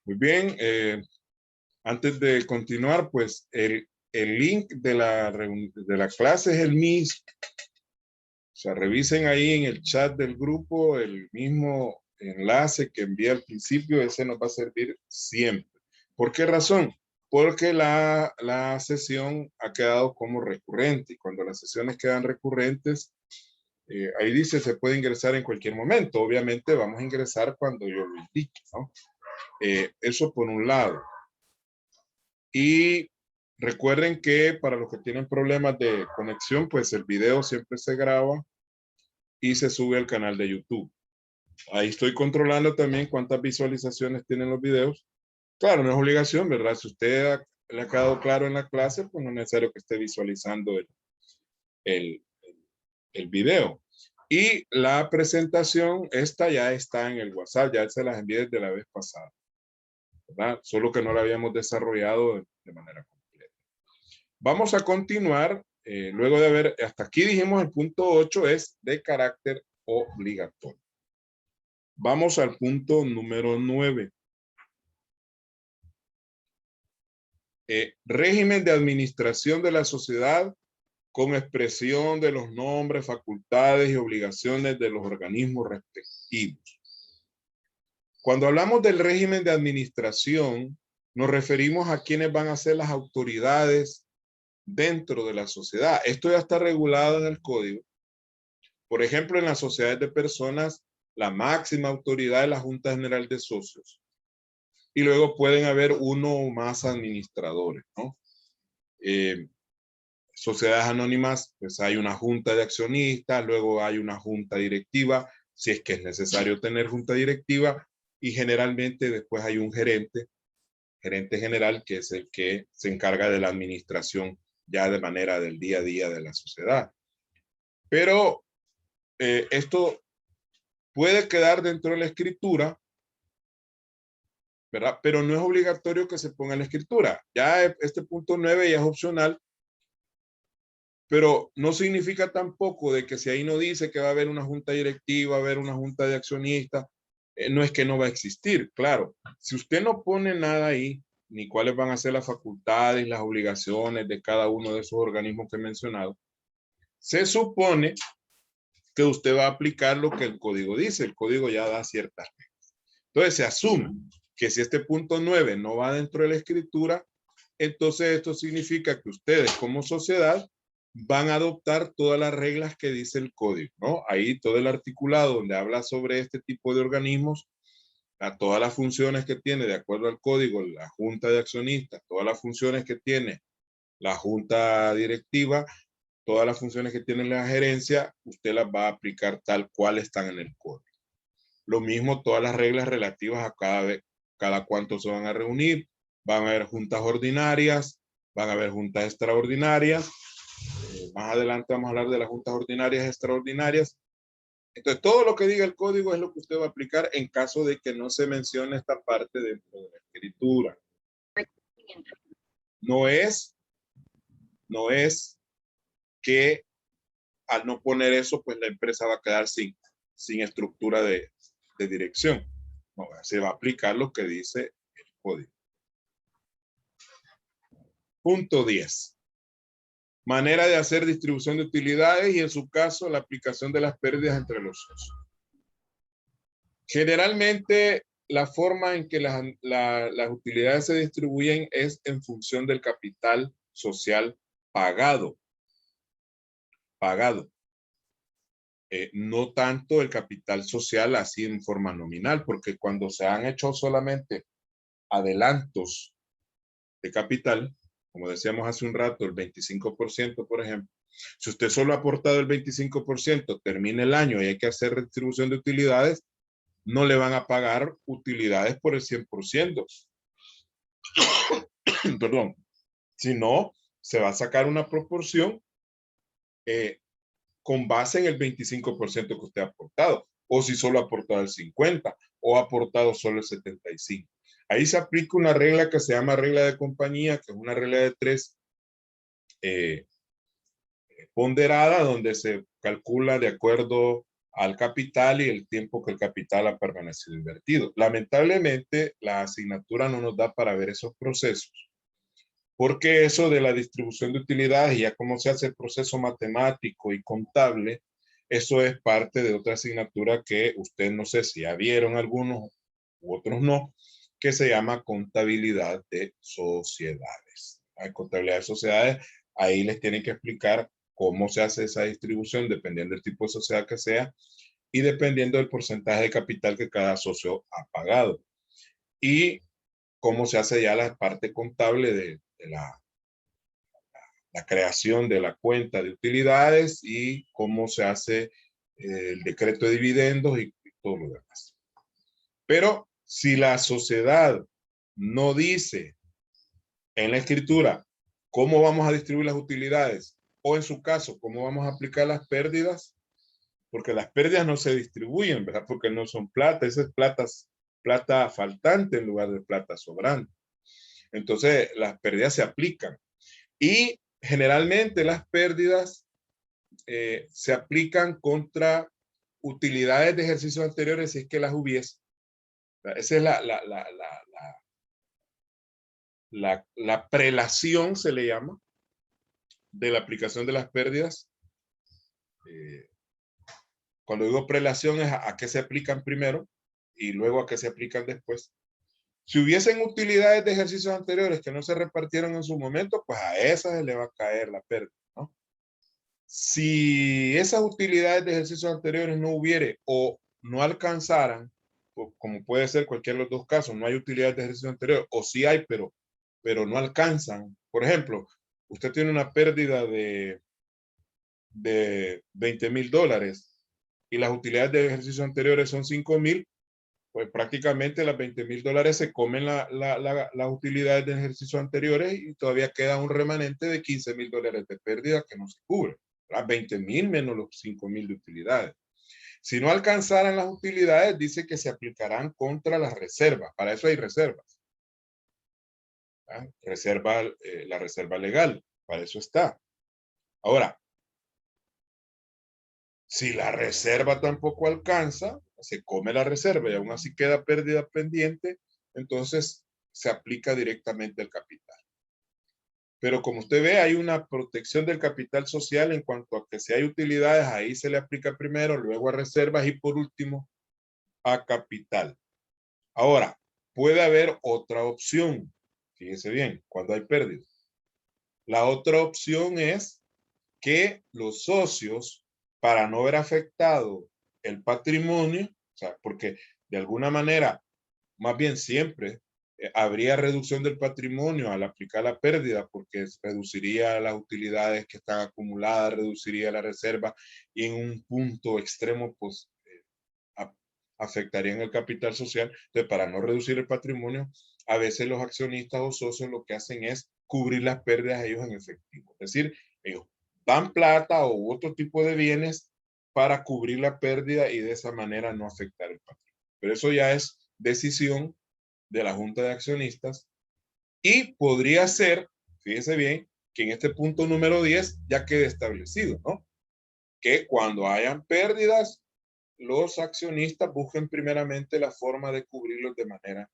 Muy bien, antes de continuar, pues el link de la clase es el mismo. O sea, revisen ahí en el chat del grupo el mismo enlace que envié al principio, ese nos va a servir siempre. ¿Por qué razón? Porque la sesión ha quedado como recurrente y cuando las sesiones quedan recurrentes, ahí dice se puede ingresar en cualquier momento. Obviamente vamos a ingresar cuando yo lo indique, ¿no? Eso por un lado. Y recuerden que para los que tienen problemas de conexión, pues el video siempre se graba y se sube al canal de YouTube. Ahí estoy controlando también cuántas visualizaciones tienen los videos. Claro, no es obligación, ¿verdad? Si usted le ha quedado claro en la clase, pues no es necesario que esté visualizando el, el video. Y la presentación, esta ya está en el WhatsApp, ya se las envié desde la vez pasada, ¿verdad? Solo que no la habíamos desarrollado de manera completa. Vamos a continuar, luego de haber, hasta aquí dijimos el punto 8 es de carácter obligatorio. Vamos al punto número 9. Régimen de administración de la sociedad con expresión de los nombres, facultades y obligaciones de los organismos respectivos. Cuando hablamos del régimen de administración, nos referimos a quienes van a ser las autoridades dentro de la sociedad. Esto ya está regulado en el código. Por ejemplo, en las sociedades de personas, la máxima autoridad es la Junta General de Socios. Y luego pueden haber uno o más administradores, ¿no? Sociedades anónimas, pues hay una junta de accionistas, luego hay una junta directiva, si es que es necesario tener junta directiva, y generalmente después hay un gerente general, que es el que se encarga de la administración ya de manera del día a día de la sociedad. Pero esto puede quedar dentro de la escritura, ¿verdad? Pero no es obligatorio que se ponga en la escritura. Ya este punto 9 ya es opcional, pero no significa tampoco de que si ahí no dice que va a haber una junta directiva, va a haber una junta de accionistas, no es que no va a existir, claro. Si usted no pone nada ahí, ni cuáles van a ser las facultades y las obligaciones de cada uno de esos organismos que he mencionado, se supone que usted va a aplicar lo que el código dice. El código ya da ciertas reglas. Entonces se asume que si este punto 9 no va dentro de la escritura, entonces esto significa que ustedes como sociedad van a adoptar todas las reglas que dice el código, ¿no? Ahí todo el articulado donde habla sobre este tipo de organismos, a todas las funciones que tiene de acuerdo al código, la junta de accionistas, todas las funciones que tiene la junta directiva, todas las funciones que tiene la gerencia, usted las va a aplicar tal cual están en el código. Lo mismo todas las reglas relativas a cada cuánto se van a reunir, van a haber juntas ordinarias, van a haber juntas extraordinarias. Más adelante vamos a hablar de las juntas ordinarias y extraordinarias. Entonces, todo lo que diga el código es lo que usted va a aplicar en caso de que no se mencione esta parte dentro de la escritura. No es que al no poner eso, pues la empresa va a quedar sin estructura de dirección. No, se va a aplicar lo que dice el código. Punto 10. Manera de hacer distribución de utilidades y en su caso la aplicación de las pérdidas entre los socios. Generalmente la forma en que las utilidades se distribuyen es en función del capital social pagado. No tanto el capital social así en forma nominal, porque cuando se han hecho solamente adelantos de capital, como decíamos hace un rato, el 25%, por ejemplo, si usted solo ha aportado el 25%, termina el año y hay que hacer redistribución de utilidades, no le van a pagar utilidades por el 100%. Perdón. Si no, se va a sacar una proporción con base en el 25% que usted ha aportado, o si solo ha aportado el 50% o ha aportado solo el 75%. Ahí se aplica una regla que se llama regla de compañía, que es una regla de 3 ponderada, donde se calcula de acuerdo al capital y el tiempo que el capital ha permanecido invertido. Lamentablemente, la asignatura no nos da para ver esos procesos, porque eso de la distribución de utilidades y ya cómo se hace el proceso matemático y contable, eso es parte de otra asignatura que usted no sé si ya vieron algunos u otros no, que se llama contabilidad de sociedades. Hay contabilidad de sociedades, ahí les tienen que explicar cómo se hace esa distribución dependiendo del tipo de sociedad que sea y dependiendo del porcentaje de capital que cada socio ha pagado. Y cómo se hace ya la parte contable de la creación de la cuenta de utilidades y cómo se hace el decreto de dividendos y todo lo demás. Pero si la sociedad no dice en la escritura cómo vamos a distribuir las utilidades o en su caso cómo vamos a aplicar las pérdidas, porque las pérdidas no se distribuyen, ¿verdad? Porque no son plata, esa es plata faltante en lugar de plata sobrante. Entonces las pérdidas se aplican y generalmente las pérdidas se aplican contra utilidades de ejercicios anteriores si es que las hubiese. Esa es la prelación, se le llama, de la aplicación de las pérdidas. Cuando digo prelación es a qué se aplican primero y luego a qué se aplican después. Si hubiesen utilidades de ejercicios anteriores que no se repartieron en su momento, pues a esas se le va a caer la pérdida, ¿no? Si esas utilidades de ejercicios anteriores no hubiere o no alcanzaran, como puede ser cualquiera de los dos casos, no hay utilidades de ejercicios anteriores, o sí hay, pero no alcanzan. Por ejemplo, usted tiene una pérdida de $20,000 y las utilidades de ejercicios anteriores son 5,000, pues prácticamente las $20,000 se comen las utilidades de ejercicios anteriores y todavía queda un remanente de $15,000 de pérdida que no se cubre. Las 20,000 menos los 5,000 de utilidades. Si no alcanzaran las utilidades, dice que se aplicarán contra las reservas. Para eso hay reservas. Reserva, la reserva legal, para eso está. Ahora, si la reserva tampoco alcanza, se come la reserva y aún así queda pérdida pendiente, entonces se aplica directamente el capital. Pero como usted ve, hay una protección del capital social en cuanto a que si hay utilidades, ahí se le aplica primero, luego a reservas y por último a capital. Ahora, puede haber otra opción. Fíjese bien, cuando hay pérdida. La otra opción es que los socios, para no ver afectado el patrimonio, o sea, porque de alguna manera, más bien siempre, habría reducción del patrimonio al aplicar la pérdida, porque reduciría las utilidades que están acumuladas, reduciría la reserva y en un punto extremo, pues, afectarían el capital social. Entonces, para no reducir el patrimonio, a veces los accionistas o socios lo que hacen es cubrir las pérdidas ellos en efectivo. Es decir, ellos dan plata u otro tipo de bienes para cubrir la pérdida y de esa manera no afectar el patrimonio. Pero eso ya es decisión de la Junta de Accionistas y podría ser, fíjese bien, que en este punto número 10 ya quede establecido, ¿no? Que cuando hayan pérdidas, los accionistas busquen primeramente la forma de cubrirlos de manera,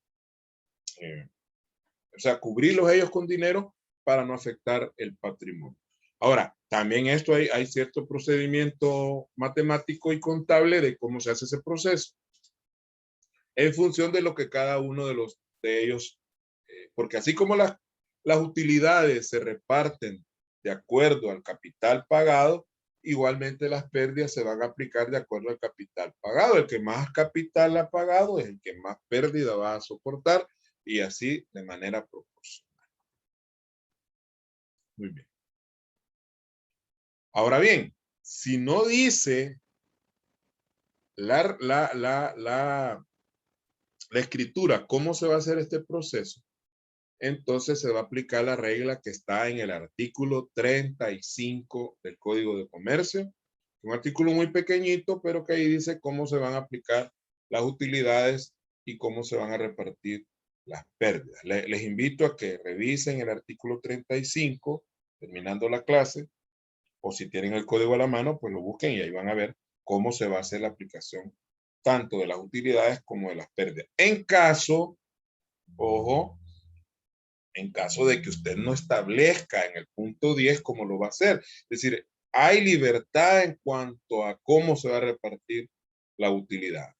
o sea, cubrirlos ellos con dinero para no afectar el patrimonio. Ahora, también esto hay cierto procedimiento matemático y contable de cómo se hace ese proceso en función de lo que cada uno de ellos, porque así como las utilidades se reparten de acuerdo al capital pagado, igualmente las pérdidas se van a aplicar de acuerdo al capital pagado. El que más capital ha pagado es el que más pérdida va a soportar y así de manera proporcional. Muy bien. Ahora bien, si no dice la escritura cómo se va a hacer este proceso, entonces se va a aplicar la regla que está en el artículo 35 del Código de Comercio. Un artículo muy pequeñito, pero que ahí dice cómo se van a aplicar las utilidades y cómo se van a repartir las pérdidas. Les invito a que revisen el artículo 35, terminando la clase, o si tienen el código a la mano, pues lo busquen y ahí van a ver cómo se va a hacer la aplicación tanto de las utilidades como de las pérdidas. En caso, ojo, en caso de que usted no establezca en el punto 10 cómo lo va a hacer. Es decir, hay libertad en cuanto a cómo se va a repartir la utilidad.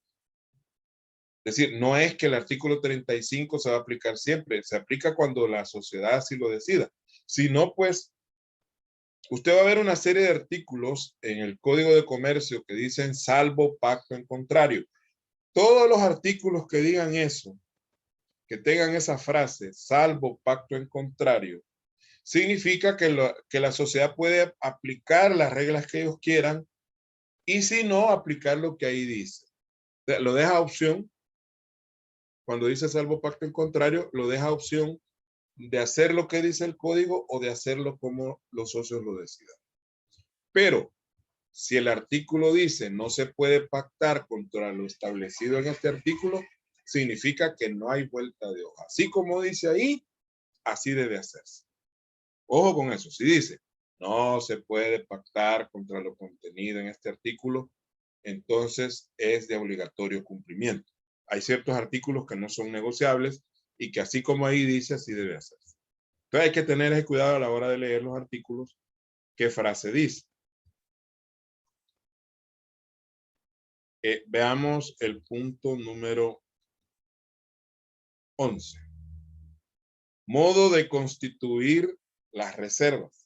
Es decir, no es que el artículo 35 se va a aplicar siempre, se aplica cuando la sociedad así lo decida. Si no, pues, usted va a ver una serie de artículos en el Código de Comercio que dicen salvo pacto en contrario. Todos los artículos que digan eso, que tengan esa frase, salvo pacto en contrario, significa que la sociedad puede aplicar las reglas que ellos quieran y si no, aplicar lo que ahí dice. Lo deja opción. Cuando dice salvo pacto en contrario, lo deja opción de hacer lo que dice el código o de hacerlo como los socios lo decidan. Pero si el artículo dice no se puede pactar contra lo establecido en este artículo, significa que no hay vuelta de hoja. Así como dice ahí, así debe hacerse. Ojo con eso. Si dice no se puede pactar contra lo contenido en este artículo, entonces es de obligatorio cumplimiento. Hay ciertos artículos que no son negociables y que así como ahí dice, así debe hacerse. Entonces hay que tener ese cuidado a la hora de leer los artículos, qué frase dice. Veamos el punto número 11. Modo de constituir las reservas.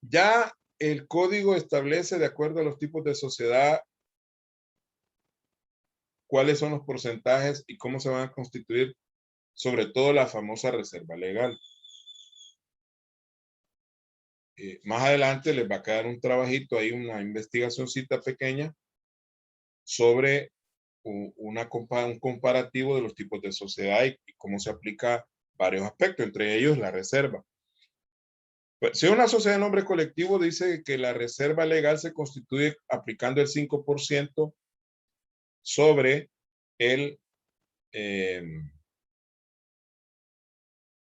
Ya el código establece, de acuerdo a los tipos de sociedad, cuáles son los porcentajes y cómo se van a constituir, sobre todo la famosa reserva legal. Más adelante les va a quedar un trabajito ahí, una investigacióncita pequeña sobre un comparativo de los tipos de sociedad y cómo se aplica varios aspectos, entre ellos la reserva. Pues, si una sociedad de nombre colectivo dice que la reserva legal se constituye aplicando el 5% sobre el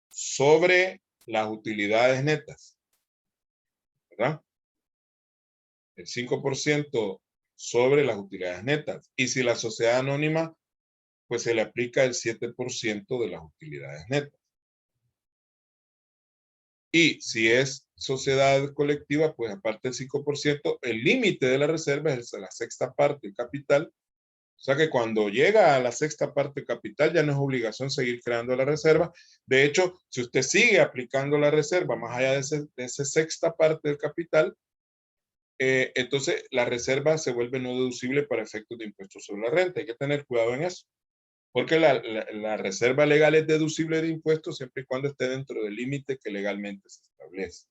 sobre las utilidades netas, ¿verdad? El 5% sobre las utilidades netas. Y si la sociedad anónima, pues se le aplica el 7% de las utilidades netas. Y si es sociedad colectiva, pues aparte del 5%, el límite de la reserva es la sexta parte del capital. O sea que cuando llega a la sexta parte del capital ya no es obligación seguir creando la reserva. De hecho, si usted sigue aplicando la reserva más allá de esa sexta parte del capital, entonces la reserva se vuelve no deducible para efectos de impuestos sobre la renta. Hay que tener cuidado en eso. Porque la reserva legal es deducible de impuestos siempre y cuando esté dentro del límite que legalmente se establece.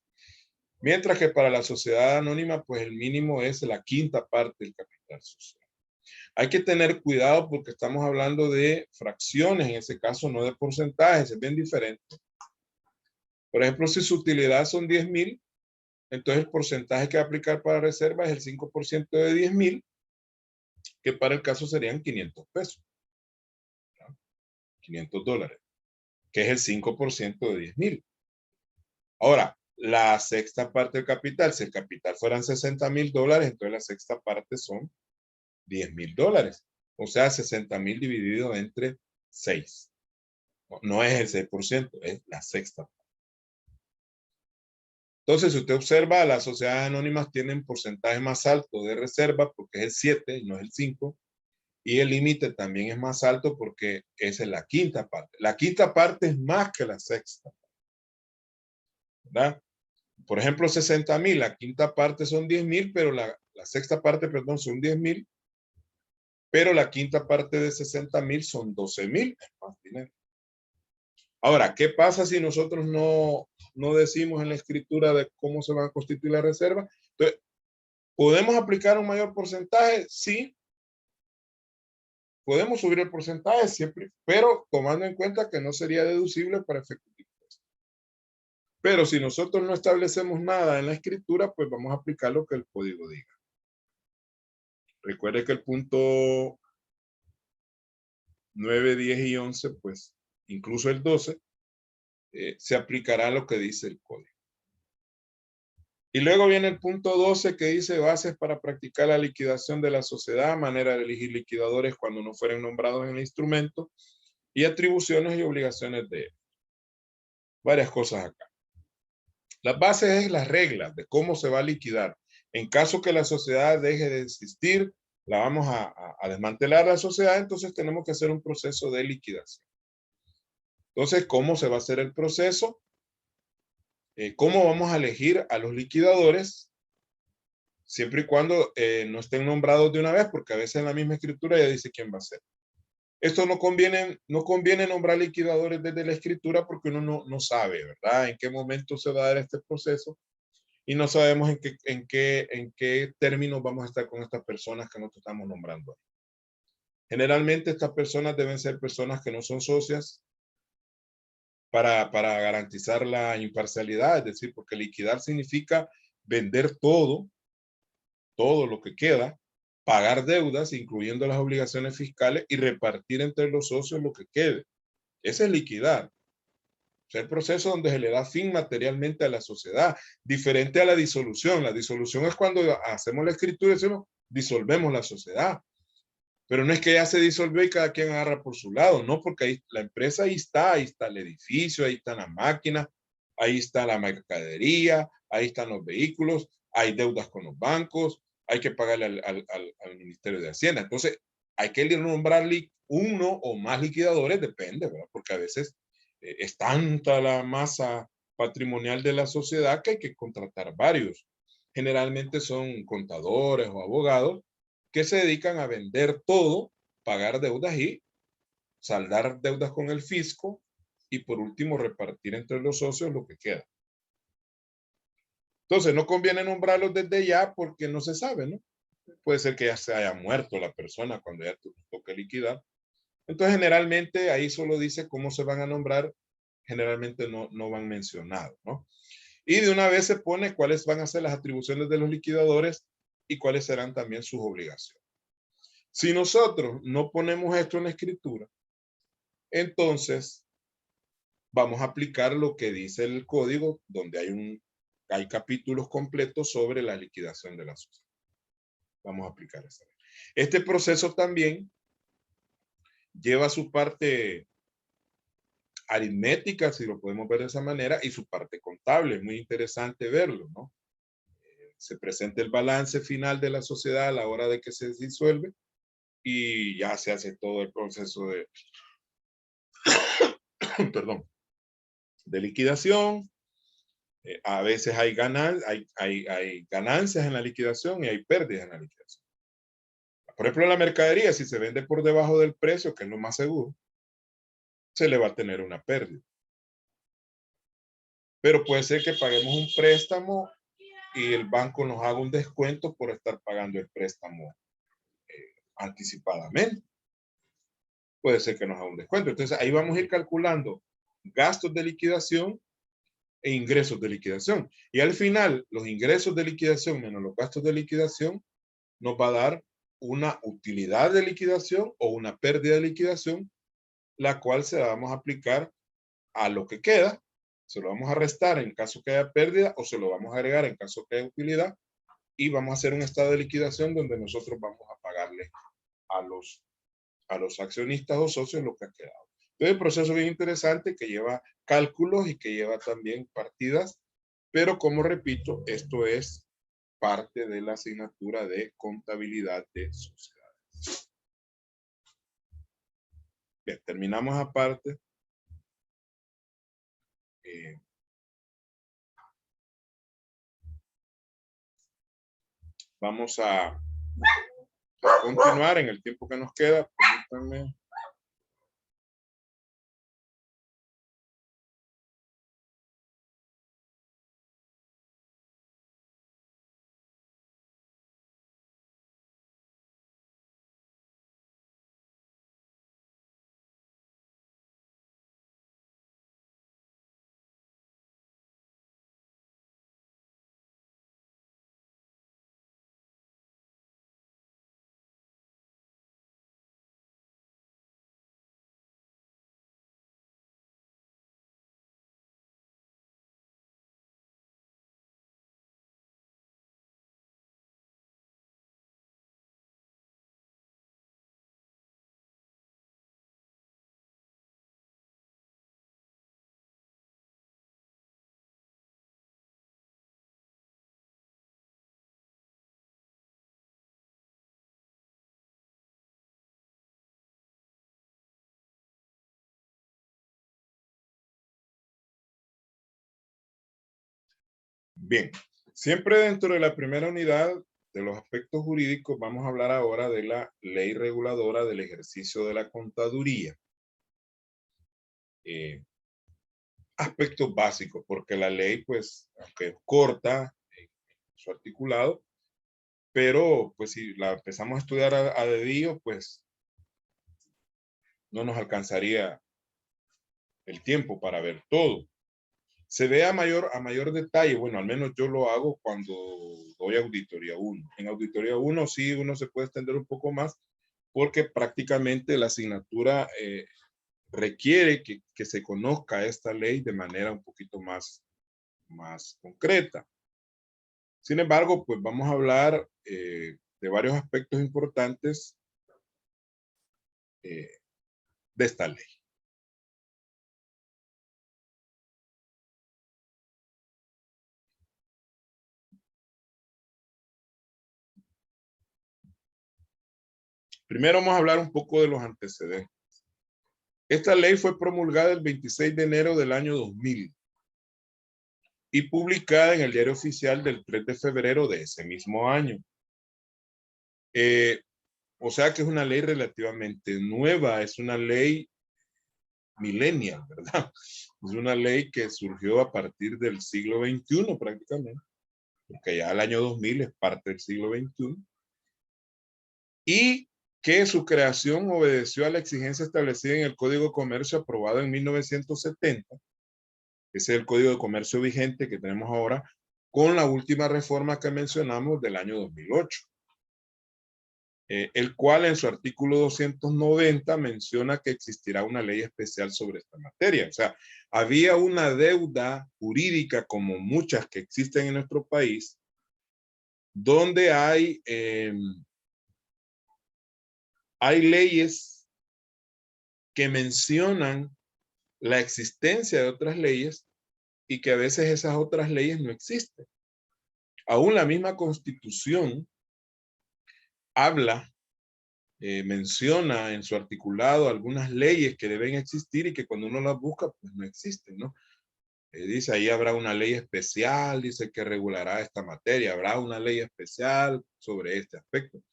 Mientras que para la sociedad anónima, pues el mínimo es la quinta parte del capital social. Hay que tener cuidado porque estamos hablando de fracciones, en ese caso no de porcentajes, es bien diferente. Por ejemplo, si su utilidad son 10,000, entonces el porcentaje que va a aplicar para reserva es el 5% de 10,000, que para el caso serían 500 pesos. $500, que es el 5% de 10,000. Ahora, la sexta parte del capital, si el capital fueran $60,000, entonces la sexta parte son $10,000. O sea, 60,000 dividido entre 6. No es el 6%, es la sexta. Entonces, si usted observa, las sociedades anónimas tienen porcentaje más alto de reserva porque es el 7 y no es el 5. Y el límite también es más alto porque esa es la quinta parte. La quinta parte es más que la sexta, ¿verdad? Por ejemplo, 60,000, la quinta parte son 10,000, pero la sexta parte, perdón, son 10,000, pero la quinta parte de 60,000 son 12,000, es más dinero. Ahora, ¿qué pasa si nosotros no decimos en la escritura de cómo se va a constituir la reserva? Entonces, ¿podemos aplicar un mayor porcentaje? Sí. Podemos subir el porcentaje siempre, pero tomando en cuenta que no sería deducible para efectos de impuestos. Pero si nosotros no establecemos nada en la escritura, pues vamos a aplicar lo que el código diga. Recuerde que el punto 9, 10 y 11, pues incluso el 12, se aplicará lo que dice el código. Y luego viene el punto 12 que dice bases para practicar la liquidación de la sociedad, manera de elegir liquidadores cuando no fueren nombrados en el instrumento y atribuciones y obligaciones de él. Varias cosas acá. Las bases es las reglas de cómo se va a liquidar. En caso que la sociedad deje de existir, la vamos a desmantelar la sociedad, entonces tenemos que hacer un proceso de liquidación. Entonces, ¿cómo se va a hacer el proceso? ¿Cómo vamos a elegir a los liquidadores? Siempre y cuando no estén nombrados de una vez, porque a veces en la misma escritura ya dice quién va a ser. Esto no conviene nombrar liquidadores desde la escritura porque uno no sabe, ¿verdad? En qué momento se va a dar este proceso y no sabemos en qué términos vamos a estar con estas personas que nosotros estamos nombrando. Generalmente estas personas deben ser personas que no son socias para garantizar la imparcialidad, es decir, porque liquidar significa vender todo lo que queda, pagar deudas, incluyendo las obligaciones fiscales, y repartir entre los socios lo que quede. Ese es liquidar. Es el proceso donde se le da fin materialmente a la sociedad, diferente a la disolución. La disolución es cuando hacemos la escritura y decimos, disolvemos la sociedad. Pero no es que ya se disolvió y cada quien agarra por su lado, no, porque ahí, la empresa ahí está el edificio, ahí están las máquinas, ahí está la mercadería, ahí están los vehículos, hay deudas con los bancos, hay que pagarle al Ministerio de Hacienda. Entonces, hay que nombrar uno o más liquidadores, depende, ¿verdad? Porque a veces es tanta la masa patrimonial de la sociedad que hay que contratar varios. Generalmente son contadores o abogados que se dedican a vender todo, pagar deudas y saldar deudas con el fisco y por último repartir entre los socios lo que queda. Entonces no conviene nombrarlos desde ya porque no se sabe, ¿no? Puede ser que ya se haya muerto la persona cuando ya toque liquidar. Entonces generalmente ahí solo dice cómo se van a nombrar, generalmente no van mencionados, ¿no? Y de una vez se pone cuáles van a ser las atribuciones de los liquidadores y cuáles serán también sus obligaciones. Si nosotros no ponemos esto en la escritura, entonces vamos a aplicar lo que dice el código, donde hay capítulos completos sobre la liquidación de la sociedad. Vamos a aplicar esa. Este proceso también lleva su parte aritmética, si lo podemos ver de esa manera, y su parte contable. Es muy interesante verlo, ¿no? Se presenta el balance final de la sociedad a la hora de que se disuelve y ya se hace todo el proceso de, perdón, de liquidación. A veces hay ganancias en la liquidación y hay pérdidas en la liquidación. Por ejemplo, la mercadería, si se vende por debajo del precio, que es lo más seguro, se le va a tener una pérdida. Pero puede ser que paguemos un préstamo y el banco nos haga un descuento por estar pagando el préstamo anticipadamente. Puede ser que nos haga un descuento. Entonces ahí vamos a ir calculando gastos de liquidación e ingresos de liquidación. Y al final, los ingresos de liquidación menos los gastos de liquidación nos va a dar una utilidad de liquidación o una pérdida de liquidación, la cual se la vamos a aplicar a lo que queda, se lo vamos a restar en caso que haya pérdida o se lo vamos a agregar en caso que haya utilidad y vamos a hacer un estado de liquidación donde nosotros vamos a pagarle a los accionistas o socios lo que ha quedado. Entonces, un proceso bien interesante que lleva cálculos y que lleva también partidas, pero como repito, esto es parte de la asignatura de contabilidad de sociedades. Bien, terminamos aparte. Vamos a continuar en el tiempo que nos queda. Permítanme. Bien, siempre dentro de la primera unidad de los aspectos jurídicos vamos a hablar ahora de la ley reguladora del ejercicio de la contaduría. Aspectos básicos, porque la ley, pues, aunque es corta en su articulado, pero pues si la empezamos a estudiar a dedillo, pues no nos alcanzaría el tiempo para ver todo. Se ve a mayor detalle, bueno, al menos yo lo hago cuando doy auditoría 1. En auditoría 1 sí uno se puede extender un poco más porque prácticamente la asignatura requiere que se conozca esta ley de manera un poquito más concreta. Sin embargo, pues vamos a hablar de varios aspectos importantes de esta ley. Primero vamos a hablar un poco de los antecedentes. Esta ley fue promulgada el 26 de enero del año 2000 y publicada en el Diario Oficial del 3 de febrero de ese mismo año. O sea que es una ley relativamente nueva, es una ley millennial, ¿verdad? Es una ley que surgió a partir del siglo XXI prácticamente, porque ya el año 2000 es parte del siglo XXI, y que su creación obedeció a la exigencia establecida en el Código de Comercio aprobado en 1970. Ese es el Código de Comercio vigente que tenemos ahora, con la última reforma que mencionamos del año 2008. El cual en su artículo 290 menciona que existirá una ley especial sobre esta materia. O sea, había una deuda jurídica como muchas que existen en nuestro país, donde hay leyes que mencionan la existencia de otras leyes y que a veces esas otras leyes no existen. Aún la misma Constitución habla, menciona en su articulado algunas leyes que deben existir y que cuando uno las busca, pues no existen, ¿no? Dice, ahí habrá una ley especial, dice que regulará esta materia, habrá una ley especial sobre este aspecto.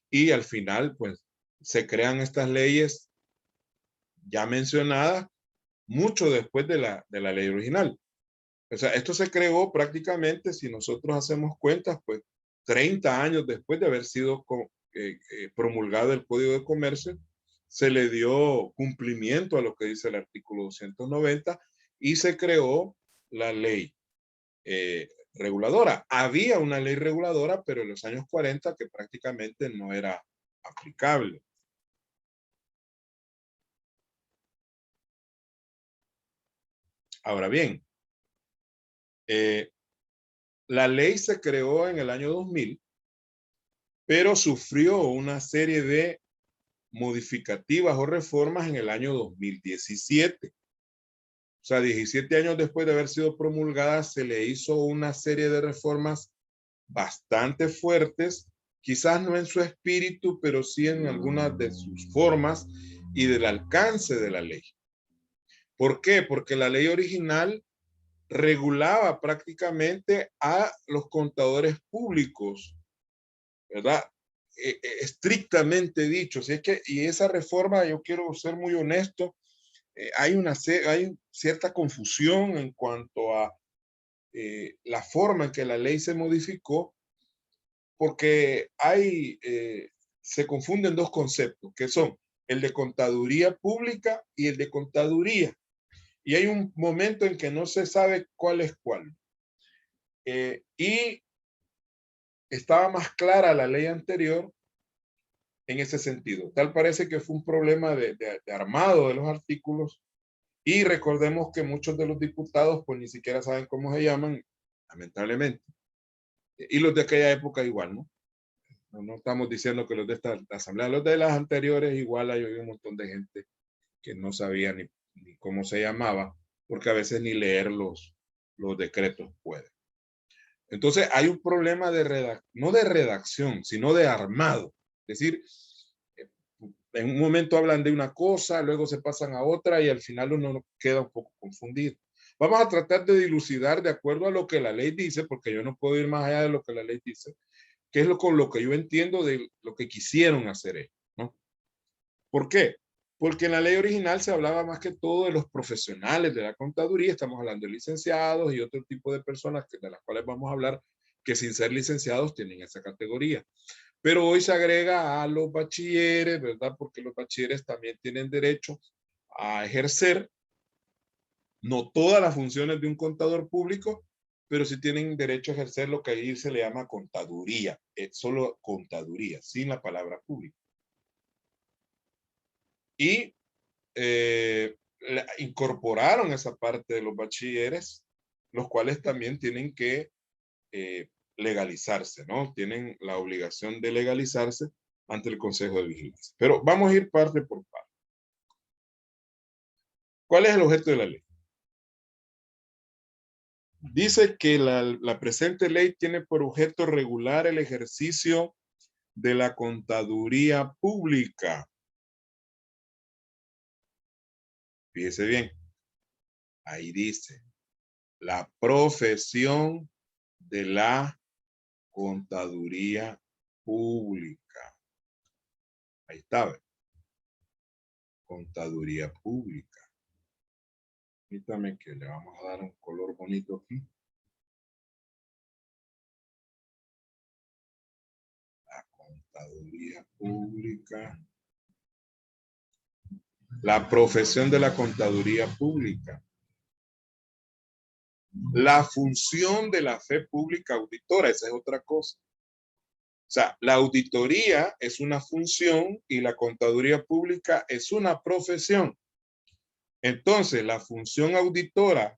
Y al final, pues, se crean estas leyes ya mencionadas mucho después de la ley original. O sea, esto se creó prácticamente, si nosotros hacemos cuentas, pues 30 años después de haber sido promulgado el Código de Comercio, se le dio cumplimiento a lo que dice el artículo 290 y se creó la ley reguladora. Había una ley reguladora, pero en los años 40 que prácticamente no era aplicable. Ahora bien, la ley se creó en el año 2000, pero sufrió una serie de modificativas o reformas en el año 2017. O sea, 17 años después de haber sido promulgada, se le hizo una serie de reformas bastante fuertes, quizás no en su espíritu, pero sí en algunas de sus formas y del alcance de la ley. ¿Por qué? Porque la ley original regulaba prácticamente a los contadores públicos, ¿verdad? Estrictamente dicho. Si es que, y esa reforma, yo quiero ser muy honesto, hay cierta confusión en cuanto a la forma en que la ley se modificó, porque se confunden dos conceptos, que son el de contaduría pública y el de contaduría. Y hay un momento en que no se sabe cuál es cuál. Y estaba más clara la ley anterior en ese sentido. Tal parece que fue un problema de armado de los artículos. Y recordemos que muchos de los diputados pues ni siquiera saben cómo se llaman, lamentablemente. Y los de aquella época igual, ¿no? No estamos diciendo que los de esta asamblea, los de las anteriores igual hay un montón de gente que no sabía ni cómo se llamaba, porque a veces ni leer los decretos puede. Entonces hay un problema no de redacción, sino de armado. Es decir, en un momento hablan de una cosa, luego se pasan a otra y al final uno queda un poco confundido. Vamos a tratar de dilucidar de acuerdo a lo que la ley dice, porque yo no puedo ir más allá de lo que la ley dice, qué es con lo que yo entiendo de lo que quisieron hacer ellos, ¿no? ¿Por qué? Porque en la ley original se hablaba más que todo de los profesionales de la contaduría, estamos hablando de licenciados y otro tipo de personas de las cuales vamos a hablar que sin ser licenciados tienen esa categoría. Pero hoy se agrega a los bachilleres, ¿verdad? Porque los bachilleres también tienen derecho a ejercer, no todas las funciones de un contador público, pero sí tienen derecho a ejercer lo que ahí se le llama contaduría, solo contaduría, sin la palabra pública. Y incorporaron esa parte de los bachilleres, los cuales también tienen que legalizarse, ¿no? Tienen la obligación de legalizarse ante el Consejo de Vigilancia. Pero vamos a ir parte por parte. ¿Cuál es el objeto de la ley? Dice que la presente ley tiene por objeto regular el ejercicio de la contaduría pública. Fíjese bien, ahí dice, la profesión de la contaduría pública. Ahí está, ¿ve? Contaduría pública. Permítame que le vamos a dar un color bonito aquí. La contaduría pública. La profesión de la contaduría pública. La función de la fe pública auditora, esa es otra cosa. O sea, la auditoría es una función y la contaduría pública es una profesión. Entonces, la función auditora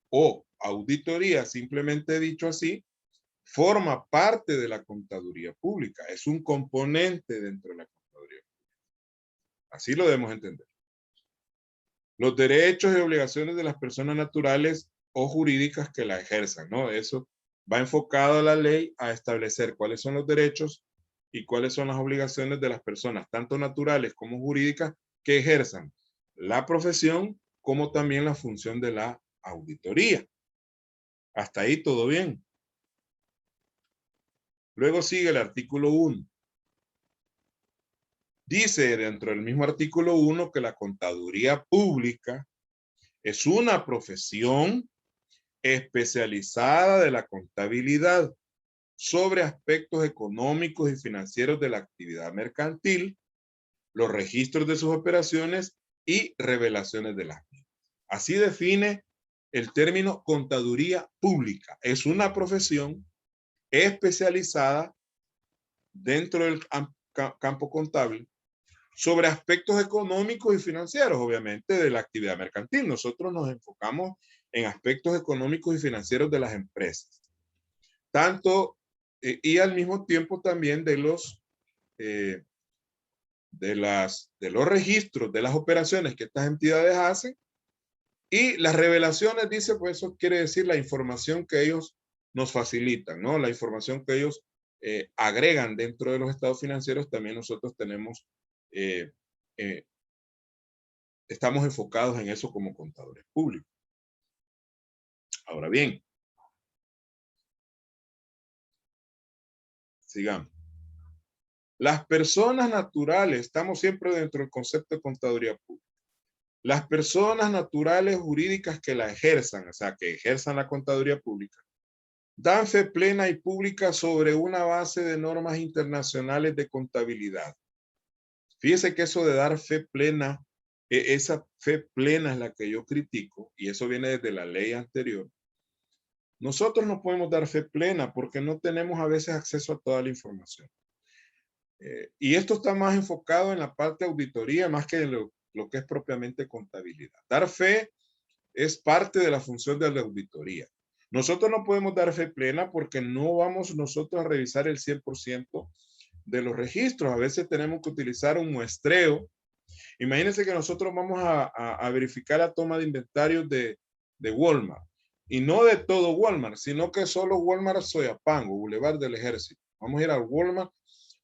o auditoría, simplemente dicho así, forma parte de la contaduría pública. Es un componente dentro de la contaduría pública. Así lo debemos entender. Los derechos y obligaciones de las personas naturales o jurídicas que la ejerzan, ¿no? Eso va enfocado a la ley a establecer cuáles son los derechos y cuáles son las obligaciones de las personas, tanto naturales como jurídicas, que ejerzan la profesión como también la función de la auditoría. Hasta ahí todo bien. Luego sigue el artículo 1. Dice dentro del mismo artículo 1 que la contaduría pública es una profesión especializada de la contabilidad sobre aspectos económicos y financieros de la actividad mercantil, los registros de sus operaciones y revelaciones de las mismas. Así define el término contaduría pública. Es una profesión especializada dentro del campo contable sobre aspectos económicos y financieros, obviamente, de la actividad mercantil. Nosotros nos enfocamos en aspectos económicos y financieros de las empresas. Tanto, y al mismo tiempo también de los registros de las operaciones que estas entidades hacen y las revelaciones, dice, pues eso quiere decir la información que ellos nos facilitan, ¿no? La información que ellos agregan dentro de los estados financieros, también nosotros tenemos, estamos enfocados en eso como contadores públicos. Ahora bien, sigamos. Las personas naturales, estamos siempre dentro del concepto de contaduría pública. Las personas naturales jurídicas que la ejerzan, o sea, que ejerzan la contaduría pública, dan fe plena y pública sobre una base de normas internacionales de contabilidad. Fíjese que eso de dar fe plena, esa fe plena es la que yo critico, y eso viene desde la ley anterior. Nosotros no podemos dar fe plena porque no tenemos a veces acceso a toda la información. Y esto está más enfocado en la parte de auditoría más que en lo que es propiamente contabilidad. Dar fe es parte de la función de la auditoría. Nosotros no podemos dar fe plena porque no vamos nosotros a revisar el 100% de los registros. A veces tenemos que utilizar un muestreo. Imagínense que nosotros vamos a verificar la toma de inventarios de Walmart. Y no de todo Walmart, sino que solo Walmart Soyapango, Boulevard del Ejército. Vamos a ir al Walmart.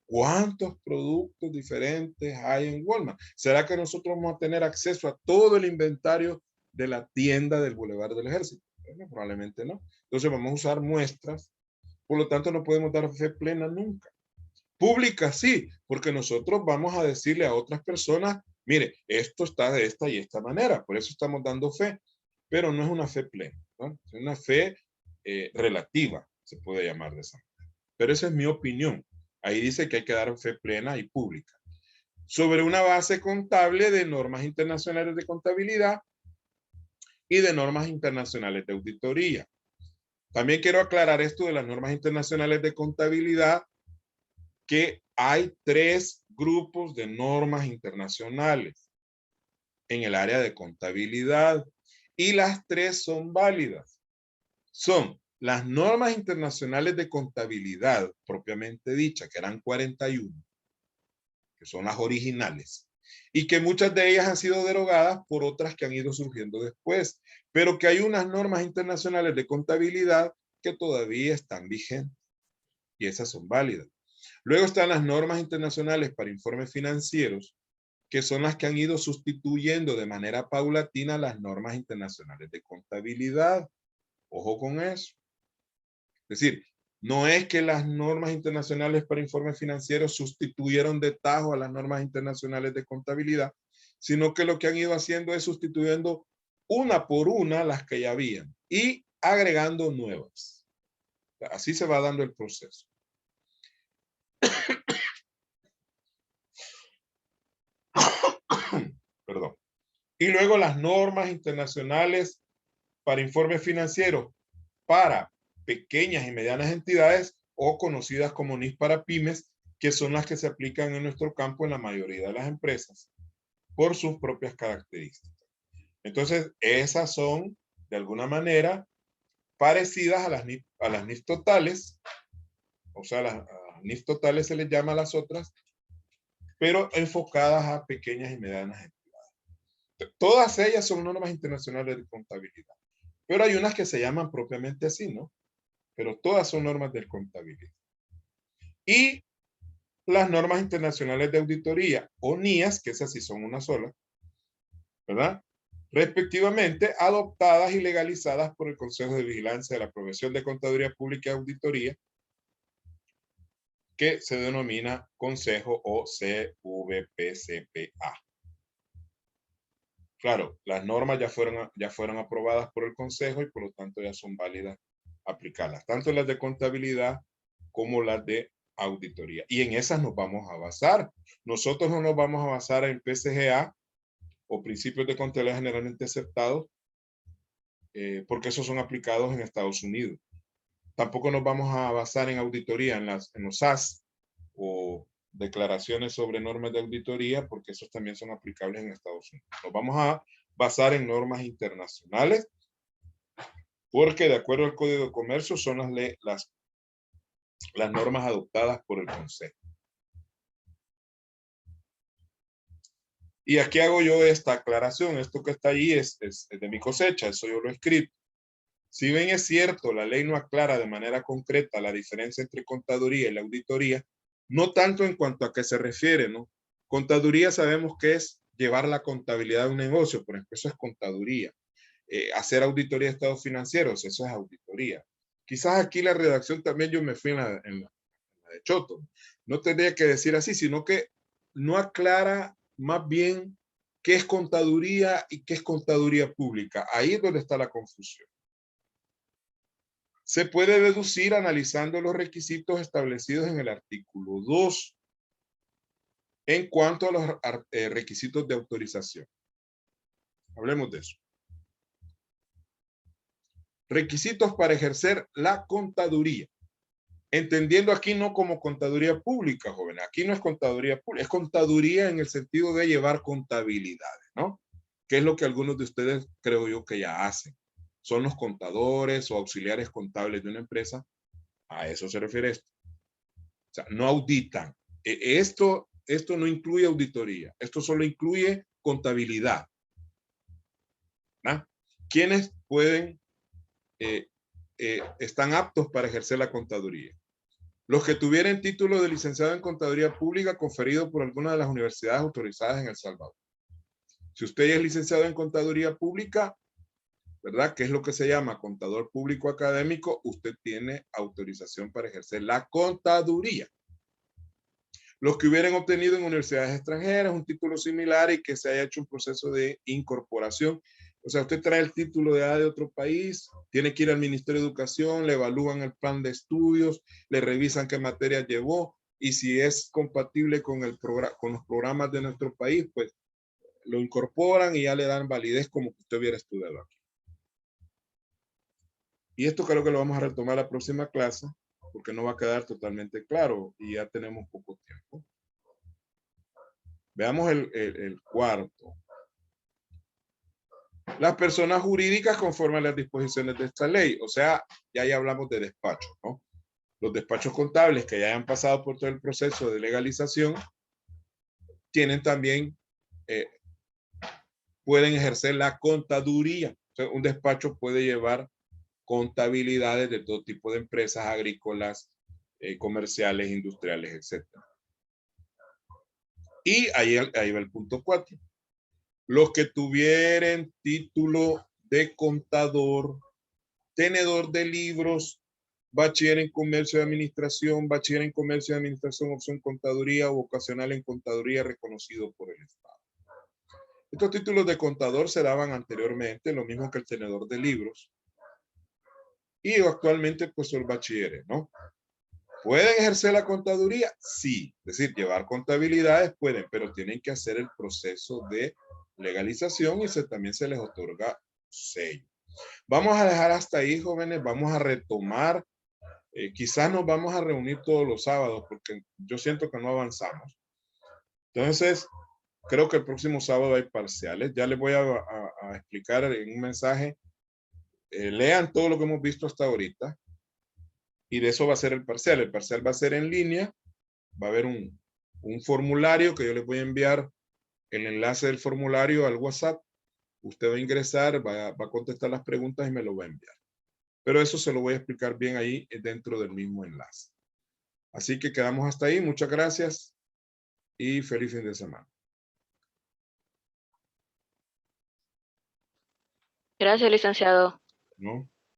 ¿Cuántos productos diferentes hay en Walmart? ¿Será que nosotros vamos a tener acceso a todo el inventario de la tienda del Boulevard del Ejército. Bueno, probablemente no. Entonces vamos a usar muestras, por lo tanto no podemos dar fe plena nunca. Pública sí, porque nosotros vamos a decirle a otras personas, mire, esto está de esta y esta manera, por eso estamos dando fe, pero no es una fe plena, ¿no? Es una fe relativa, se puede llamar de esa manera. Pero esa es mi opinión. Ahí dice que hay que dar fe plena y pública. Sobre una base contable de normas internacionales de contabilidad y de normas internacionales de auditoría. También quiero aclarar esto de las normas internacionales de contabilidad, que hay 3 grupos de normas internacionales en el área de contabilidad y las 3 son válidas. Son las normas internacionales de contabilidad propiamente dicha, que eran 41, que son las originales, y que muchas de ellas han sido derogadas por otras que han ido surgiendo después, pero que hay unas normas internacionales de contabilidad que todavía están vigentes y esas son válidas. Luego están las normas internacionales para informes financieros, que son las que han ido sustituyendo de manera paulatina las normas internacionales de contabilidad. Ojo con eso. Es decir, no es que las normas internacionales para informes financieros sustituyeron de tajo a las normas internacionales de contabilidad, sino que lo que han ido haciendo es sustituyendo una por una las que ya habían y agregando nuevas. Así se va dando el proceso. Perdón. Y luego las normas internacionales para informes financieros para pequeñas y medianas entidades o conocidas como NIF para pymes, que son las que se aplican en nuestro campo en la mayoría de las empresas por sus propias características. Entonces, esas son de alguna manera parecidas a las NIF totales, o sea, las NIF totales se les llama a las otras, pero enfocadas a pequeñas y medianas entidades. Todas ellas son normas internacionales de contabilidad, pero hay unas que se llaman propiamente así, ¿no? Pero todas son normas de contabilidad. Y las normas internacionales de auditoría, o NIAS, que esas sí son una sola, ¿verdad? Respectivamente, adoptadas y legalizadas por el Consejo de Vigilancia de la Profesión de Contaduría Pública y Auditoría, que se denomina Consejo o CVPCPA. Claro, las normas ya fueron aprobadas por el Consejo y por lo tanto ya son válidas aplicarlas, tanto las de contabilidad como las de auditoría. Y en esas nos vamos a basar. Nosotros no nos vamos a basar en PCGA o principios de contabilidad generalmente aceptados, porque esos son aplicados en Estados Unidos. Tampoco nos vamos a basar en auditoría, en los SAS o declaraciones sobre normas de auditoría, porque esos también son aplicables en Estados Unidos. Nos vamos a basar en normas internacionales, porque de acuerdo al Código de Comercio son las normas adoptadas por el Consejo. Y aquí hago yo esta aclaración. Esto que está allí es de mi cosecha, eso yo lo he escrito. Si bien es cierto, la ley no aclara de manera concreta la diferencia entre contaduría y la auditoría, no tanto en cuanto a qué se refiere, ¿no? Contaduría sabemos que es llevar la contabilidad de un negocio, por ejemplo, eso es contaduría. Hacer auditoría de estados financieros, eso es auditoría. Quizás aquí la redacción también yo me fui en la de Choto. No tendría que decir así, sino que no aclara más bien qué es contaduría y qué es contaduría pública. Ahí es donde está la confusión. Se puede deducir analizando los requisitos establecidos en el artículo 2 en cuanto a los requisitos de autorización. Hablemos de eso. Requisitos para ejercer la contaduría. Entendiendo aquí no como contaduría pública, joven. Aquí no es contaduría pública, es contaduría en el sentido de llevar contabilidades, ¿no? Que es lo que algunos de ustedes creo yo que ya hacen. Son los contadores o auxiliares contables de una empresa. A eso se refiere esto. O sea, no auditan. Esto no incluye auditoría. Esto solo incluye contabilidad. ¿No? ¿Quiénes pueden, están aptos para ejercer la contaduría? Los que tuvieran título de licenciado en contaduría pública conferido por alguna de las universidades autorizadas en El Salvador. Si usted es licenciado en contaduría pública, ¿verdad? Que es lo que se llama contador público académico, usted tiene autorización para ejercer la contaduría. Los que hubieran obtenido en universidades extranjeras un título similar y que se haya hecho un proceso de incorporación. O sea, usted trae el título de otro país, tiene que ir al Ministerio de Educación, le evalúan el plan de estudios, le revisan qué materias llevó y si es compatible con los programas de nuestro país, pues lo incorporan y ya le dan validez como que usted hubiera estudiado aquí. Y esto creo que lo vamos a retomar la próxima clase, porque no va a quedar totalmente claro y ya tenemos poco tiempo. Veamos el cuarto. Las personas jurídicas conforme a las disposiciones de esta ley. O sea, ya hablamos de despachos, ¿no? Los despachos contables que ya hayan pasado por todo el proceso de legalización tienen también, pueden ejercer la contaduría. O sea, un despacho puede llevar contabilidades de todo tipo de empresas agrícolas, comerciales, industriales, etc. Y ahí va el punto 4. Los que tuvieran título de contador, tenedor de libros, bachiller en comercio de administración, bachiller en comercio de administración, opción contaduría o vocacional en contaduría reconocido por el Estado. Estos títulos de contador se daban anteriormente, lo mismo que el tenedor de libros. Y actualmente pues son bachilleres, ¿no? ¿Pueden ejercer la contaduría? Sí, es decir, llevar contabilidades pueden, pero tienen que hacer el proceso de legalización y también se les otorga sello. Vamos a dejar hasta ahí, jóvenes, vamos a retomar. Quizás nos vamos a reunir todos los sábados porque yo siento que no avanzamos. Entonces, creo que el próximo sábado hay parciales. Ya les voy a explicar en un mensaje. Lean todo lo que hemos visto hasta ahorita. Y de eso va a ser el parcial. El parcial va a ser en línea. Va a haber un formulario que yo les voy a enviar el enlace del formulario al WhatsApp. Usted va a ingresar, va a contestar las preguntas y me lo va a enviar. Pero eso se lo voy a explicar bien ahí dentro del mismo enlace. Así que quedamos hasta ahí. Muchas gracias y feliz fin de semana. Gracias, licenciado. ¿No?